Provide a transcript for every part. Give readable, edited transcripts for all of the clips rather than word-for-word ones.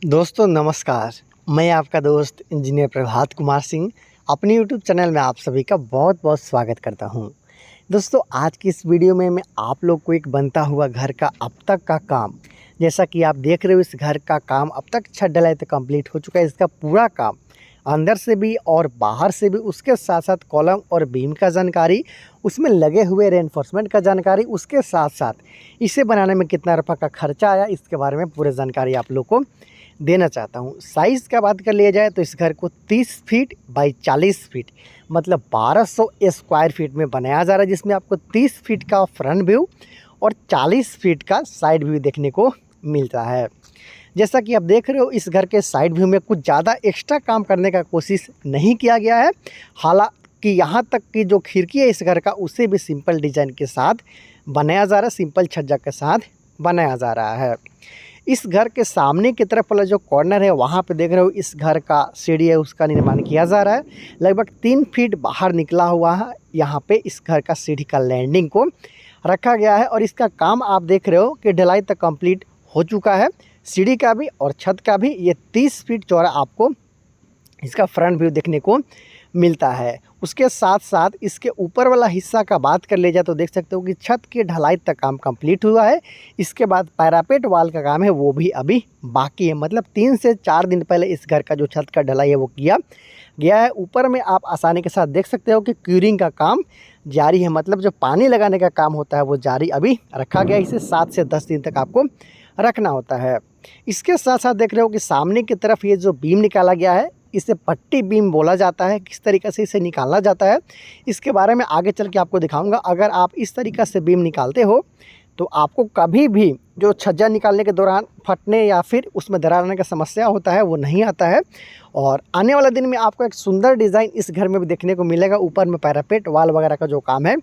दोस्तों नमस्कार। मैं आपका दोस्त इंजीनियर प्रभात कुमार सिंह अपने यूट्यूब चैनल में आप सभी का बहुत बहुत स्वागत करता हूं। दोस्तों आज की इस वीडियो में मैं आप लोग को एक बनता हुआ घर का अब तक का काम, जैसा कि आप देख रहे हो इस घर का काम अब तक छत ढलाई तक कंप्लीट हो चुका है। इसका पूरा काम अंदर से भी और बाहर से भी, उसके साथ साथ कॉलम और बीम का जानकारी, उसमें लगे हुए रेनफोर्समेंट का जानकारी, उसके साथ साथ इसे बनाने में कितना रुपये का खर्चा आया इसके बारे में पूरी जानकारी आप लोग को देना चाहता हूँ। साइज़ का बात कर लिया जाए तो इस घर को 30 फीट बाई 40 फीट मतलब 1200 स्क्वायर फीट में बनाया जा रहा है, जिसमें आपको 30 फीट का फ्रंट व्यू और 40 फीट का साइड व्यू देखने को मिलता है। जैसा कि आप देख रहे हो इस घर के साइड व्यू में कुछ ज़्यादा एक्स्ट्रा काम करने का कोशिश नहीं किया गया है। हालांकि यहाँ तक कि जो खिड़की है इस घर का उसे भी सिंपल डिज़ाइन के साथ बनाया जा रहा है, सिंपल छज्जा के साथ बनाया जा रहा है। इस घर के सामने की तरफ वाला जो कॉर्नर है वहाँ पे देख रहे हो इस घर का सीढ़ी है, उसका निर्माण किया जा रहा है। लगभग 3 फीट बाहर निकला हुआ है। यहाँ पे इस घर का सीढ़ी का लैंडिंग को रखा गया है और इसका काम आप देख रहे हो कि ढलाई तक कंप्लीट हो चुका है। सीढ़ी का भी और छत का भी। ये 30 फीट चौड़ा आपको इसका फ्रंट व्यू देखने को मिलता है। उसके साथ साथ इसके ऊपर वाला हिस्सा का बात कर ले जाए तो देख सकते हो कि छत की ढलाई तक काम कंप्लीट हुआ है। इसके बाद पैरापेट वाल का काम है वो भी अभी बाकी है। मतलब 3 से 4 दिन पहले इस घर का जो छत का ढलाई है वो किया गया है। ऊपर में आप आसानी के साथ देख सकते हो कि क्यूरिंग का काम जारी है, मतलब जो पानी लगाने का काम होता है वो जारी अभी रखा गया है। इसे 7 से 10 दिन तक आपको रखना होता है। इसके साथ साथ देख रहे हो कि सामने की तरफ ये जो बीम निकाला गया है इसे पट्टी बीम बोला जाता है। किस तरीके से इसे निकालना जाता है इसके बारे में आगे चल के आपको दिखाऊंगा। अगर आप इस तरीक़े से बीम निकालते हो तो आपको कभी भी जो छज्जा निकालने के दौरान फटने या फिर उसमें दरार आने का समस्या होता है वो नहीं आता है। और आने वाले दिन में आपको एक सुंदर डिज़ाइन इस घर में भी देखने को मिलेगा। ऊपर में पैरापेट वाल वगैरह का जो काम है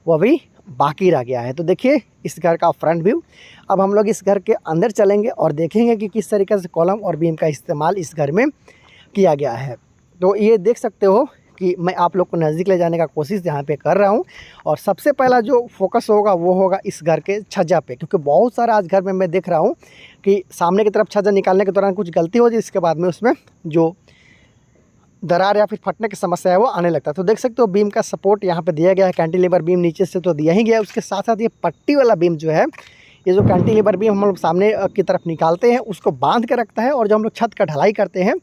वो अभी बाकी रह गया है। तो देखिए इस घर का फ्रंट व्यू। अब हम लोग इस घर के अंदर चलेंगे और देखेंगे कि किस तरीके से कॉलम और बीम का इस्तेमाल इस घर में किया गया है। तो ये देख सकते हो कि मैं आप लोग को नज़दीक ले जाने का कोशिश यहाँ पे कर रहा हूँ। और सबसे पहला जो फोकस होगा वो होगा इस घर के छज्जा पे, क्योंकि बहुत सारा आज घर में मैं देख रहा हूँ कि सामने की तरफ छज्जा निकालने के दौरान कुछ गलती हो जाए, इसके बाद में उसमें जो दरार या फिर फटने की समस्या है वो आने लगता है। तो देख सकते हो बीम का सपोर्ट यहाँ पे दिया गया है। कैंटिलीवर बीम नीचे से तो दिया ही गया है, उसके साथ साथ ये पट्टी वाला बीम जो है, ये जो कैंटिलीवर बीम हम लोग सामने की तरफ निकालते हैं उसको बांध के रखता है और जब हम लोग छत का ढलाई करते हैं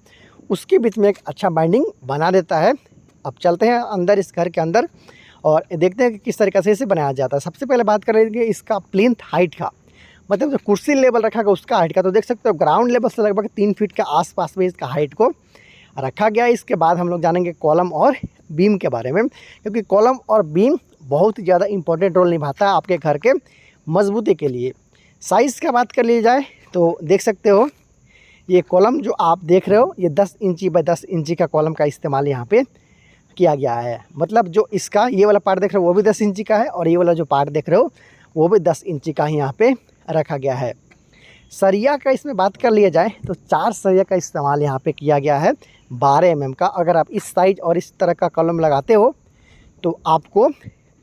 उसके बीच में एक अच्छा बाइंडिंग बना देता है। अब चलते हैं अंदर इस घर के अंदर और देखते हैं कि किस तरीके से इसे बनाया जाता है। सबसे पहले बात करेंगे इसका प्लिंथ हाइट का, मतलब जो कुर्सी लेवल रखा गया उसका हाइट का। तो देख सकते हो ग्राउंड लेवल से लगभग 3 फीट के आसपास में इसका हाइट को रखा गया है। इसके बाद हम लोग जानेंगे कॉलम और बीम के बारे में, क्योंकि कॉलम और बीम बहुत ही ज़्यादा इंपॉर्टेंट रोल निभाता है आपके घर के मजबूती के लिए। साइज़ का बात कर ली जाए तो देख सकते हो ये कॉलम जो आप देख रहे हो ये 10 इंची बाय 10 इंची का कॉलम का इस्तेमाल यहाँ पे किया गया है। मतलब जो इसका ये वाला पार्ट देख रहे हो वो भी 10 इंची का है और ये वाला जो पार्ट देख रहे हो वो भी 10 इंची का ही यहाँ पे रखा गया है। सरिया का इसमें बात कर लिया जाए तो 4 सरिया का इस्तेमाल यहाँ पे किया गया है 12 mm का। अगर आप इस साइज और इस तरह का कॉलम लगाते हो तो आपको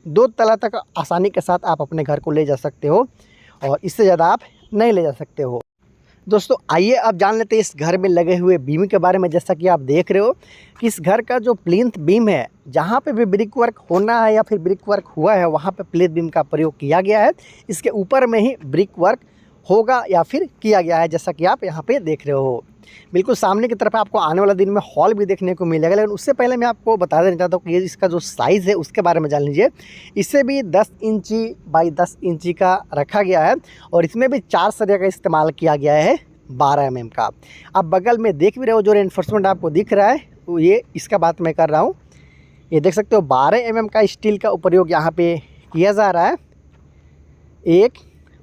2 तला तक आसानी के साथ आप अपने घर को ले जा सकते हो और इससे ज़्यादा आप नहीं ले जा सकते हो। दोस्तों आइए अब जान लेते हैं इस घर में लगे हुए बीम के बारे में। जैसा कि आप देख रहे हो कि इस घर का जो प्लिंथ बीम है, जहाँ पे भी ब्रिक वर्क होना है या फिर ब्रिक वर्क हुआ है वहाँ पे प्लिंथ बीम का प्रयोग किया गया है। इसके ऊपर में ही ब्रिक वर्क होगा या फिर किया गया है, जैसा कि आप यहाँ पे देख रहे हो। बिल्कुल सामने की तरफ आपको आने वाला दिन में हॉल भी देखने को मिलेगा। लेकिन उससे पहले मैं आपको बता देना चाहता हूँ कि ये इसका जो साइज़ है उसके बारे में जान लीजिए। इसे भी 10 इंची बाई 10 इंची का रखा गया है और इसमें भी 4 सरिया का इस्तेमाल किया गया है 12 mm का। अब बगल में देख भी रहे हो जो रेनफोर्समेंट आपको दिख रहा है तो ये इसका बात मैं कर रहा हूँ। ये देख सकते हो 12 mm का स्टील का उपयोग यहाँ पे किया जा रहा है। एक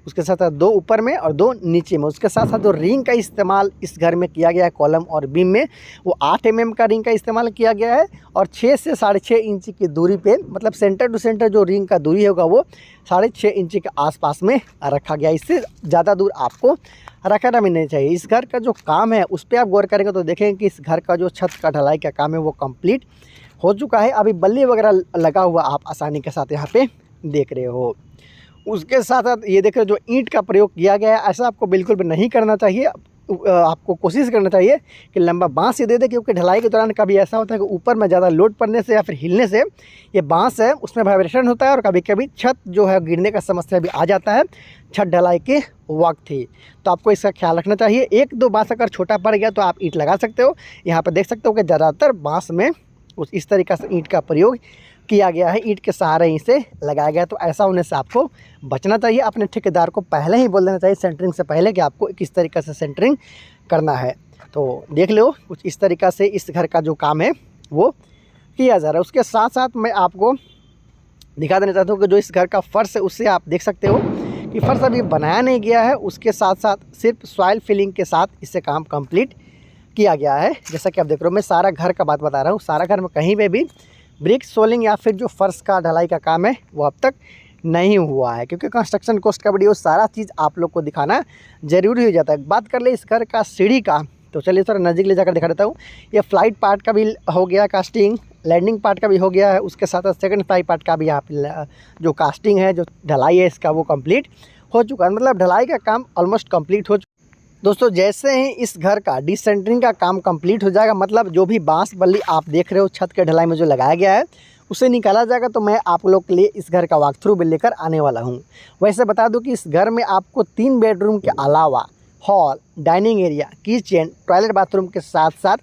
उसके साथ साथ 2 ऊपर में और 2 नीचे में। उसके साथ साथ जो रिंग का इस्तेमाल इस घर में किया गया है कॉलम और बीम में वो 8 mm का रिंग का इस्तेमाल किया गया है और 6 से 6.5 इंची की दूरी पे, मतलब सेंटर टू सेंटर जो रिंग का दूरी होगा वो 6.5 इंची के आसपास में रखा गया। इससे ज़्यादा दूर आपको रखना भी नहीं चाहिए। इस घर का जो काम है उस पर आप गौर करेंगे तो देखेंगे कि इस घर का जो छत का ढलाई का काम है वो कंप्लीट हो चुका है। अभी बल्ली वगैरह लगा हुआ आप आसानी के साथ यहाँ पे देख रहे हो। उसके साथ साथ ये देखो जो ईंट का प्रयोग किया गया है ऐसा आपको बिल्कुल भी नहीं करना चाहिए। आपको कोशिश करना चाहिए कि लंबा बांस ही दे दे, क्योंकि ढलाई के दौरान कभी ऐसा होता है कि ऊपर में ज़्यादा लोड पड़ने से या फिर हिलने से ये बांस है उसमें वाइब्रेशन होता है और कभी कभी छत जो है गिरने का समस्या भी आ जाता है छत ढलाई के वक्त ही। तो आपको इसका ख्याल रखना चाहिए। एक दो बांस अगर छोटा पड़ गया तो आप ईंट लगा सकते हो। यहाँ पर देख सकते हो कि ज़्यादातर बांस में इस तरीक़े से ईंट का प्रयोग किया गया है, ईंट के सहारे ही से लगाया गया। तो ऐसा होने से आपको बचना चाहिए। अपने ठेकेदार को पहले ही बोल देना चाहिए सेंटरिंग से पहले कि आपको किस तरीक़े से सेंटरिंग करना है। तो देख लो कुछ इस तरीक़ा से इस घर का जो काम है वो किया जा रहा है। उसके साथ साथ मैं आपको दिखा देना चाहता हूँ कि जो इस घर का फ़र्श है उससे आप देख सकते हो कि फ़र्श अभी बनाया नहीं गया है। उसके साथ साथ सिर्फ सॉइल फिलिंग के साथ इससे काम कंप्लीट किया गया है। जैसा कि आप देख रहे हो, मैं सारा घर का बात बता रहा हूँ। सारा घर में कहीं पे भी ब्रिक सोलिंग या फिर जो फर्श का ढलाई का काम है वो अब तक नहीं हुआ है, क्योंकि कंस्ट्रक्शन कॉस्ट का वीडियो सारा चीज़ आप लोग को दिखाना ज़रूरी हो जाता है। बात कर ले इस घर का सीढ़ी का, तो चलिए थोड़ा नज़दीक ले जाकर दिखा देता हूँ। ये फ्लाइट पार्ट का भी हो गया कास्टिंग, लैंडिंग पार्ट का भी हो गया है। उसके साथ साथ सेकंड फ्लाई पार्ट का भी यहाँ पे जो कास्टिंग है, जो ढलाई है इसका वो कंप्लीट हो चुका है। मतलब ढलाई का काम ऑलमोस्ट कंप्लीट हो चुका है। दोस्तों जैसे ही इस घर का डिसेंटरिंग का काम कंप्लीट हो जाएगा, मतलब जो भी बांस बल्ली आप देख रहे हो छत के ढलाई में जो लगाया गया है उसे निकाला जाएगा, तो मैं आप लोग के लिए इस घर का वॉक थ्रू भी लेकर आने वाला हूं। वैसे बता दूं कि इस घर में आपको 3 बेडरूम के अलावा hall, dining area, kitchen, toilet, bathroom के साथ साथ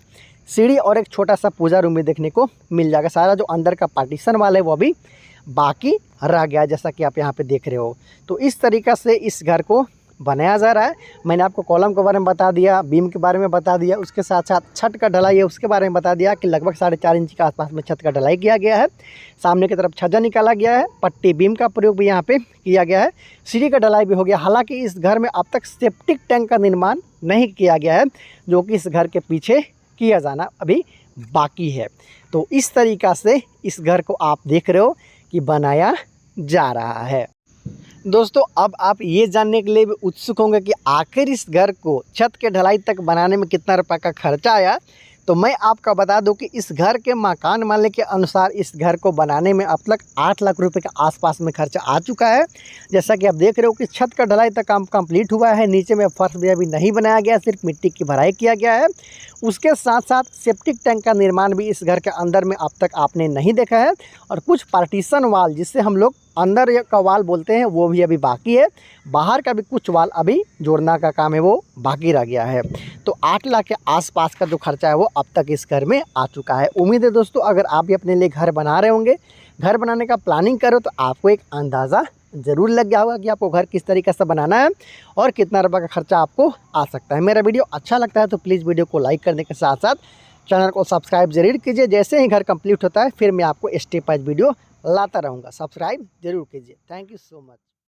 सीढ़ी और एक छोटा सा पूजा रूम भी देखने को मिल जाएगा। सारा जो अंदर का पार्टीशन वाला है वो भी बाकी रह गया, जैसा कि आप यहाँ पे देख रहे हो। तो इस तरीक़ा से इस घर को बनाया जा रहा है। मैंने आपको कॉलम के बारे में बता दिया, बीम के बारे में बता दिया, उसके साथ साथ छत का ढलाई है उसके बारे में बता दिया कि लगभग 4.5 इंच के आसपास में छत का ढलाई किया गया है। सामने की तरफ छज्जा निकाला गया है, पट्टी बीम का प्रयोग भी यहाँ पे किया गया है, सीढ़ी का ढलाई भी हो गया। हालांकि इस घर में अब तक सेप्टिक टैंक का निर्माण नहीं किया गया है, जो कि इस घर के पीछे किया जाना अभी बाकी है। तो इस तरीक़ा से इस घर को आप देख रहे हो कि बनाया जा रहा है। दोस्तों अब आप ये जानने के लिए भी उत्सुक होंगे कि आखिर इस घर को छत के ढलाई तक बनाने में कितना रुपए का खर्चा आया। तो मैं आपका बता दूं कि इस घर के मकान मालिक के अनुसार इस घर को बनाने में अब तक 8 लाख रुपए के आसपास में खर्चा आ चुका है। जैसा कि आप देख रहे हो कि छत का ढलाई तक काम कंप्लीट हुआ है, नीचे में फर्श भी अभी नहीं बनाया गया, सिर्फ मिट्टी की भराई किया गया है। उसके साथ साथ सेप्टिक टैंक का निर्माण भी इस घर के अंदर में अब तक आपने नहीं देखा है, और कुछ पार्टीशन वाल जिससे हम लोग अंदर का वाल बोलते हैं वो भी अभी बाकी है। बाहर का भी कुछ वाल अभी जोड़ना का काम है वो बाकी रह गया है। तो 8 लाख के आसपास का जो खर्चा है वो अब तक इस घर में आ चुका है। उम्मीद है दोस्तों अगर आप भी अपने लिए घर बना रहे होंगे, घर बनाने का प्लानिंग करो, तो आपको एक अंदाज़ा ज़रूर लग गया होगा कि आपको घर किस तरीके से बनाना है और कितना रुपये का खर्चा आपको आ सकता है। मेरा वीडियो अच्छा लगता है तो प्लीज़ वीडियो को लाइक करने के साथ साथ चैनल को सब्सक्राइब जरूर कीजिए। जैसे ही घर कंप्लीट होता है फिर मैं आपको स्टेप वाइज वीडियो लाता रहूँगा, सब्सक्राइब जरूर कीजिए। Thank you so much.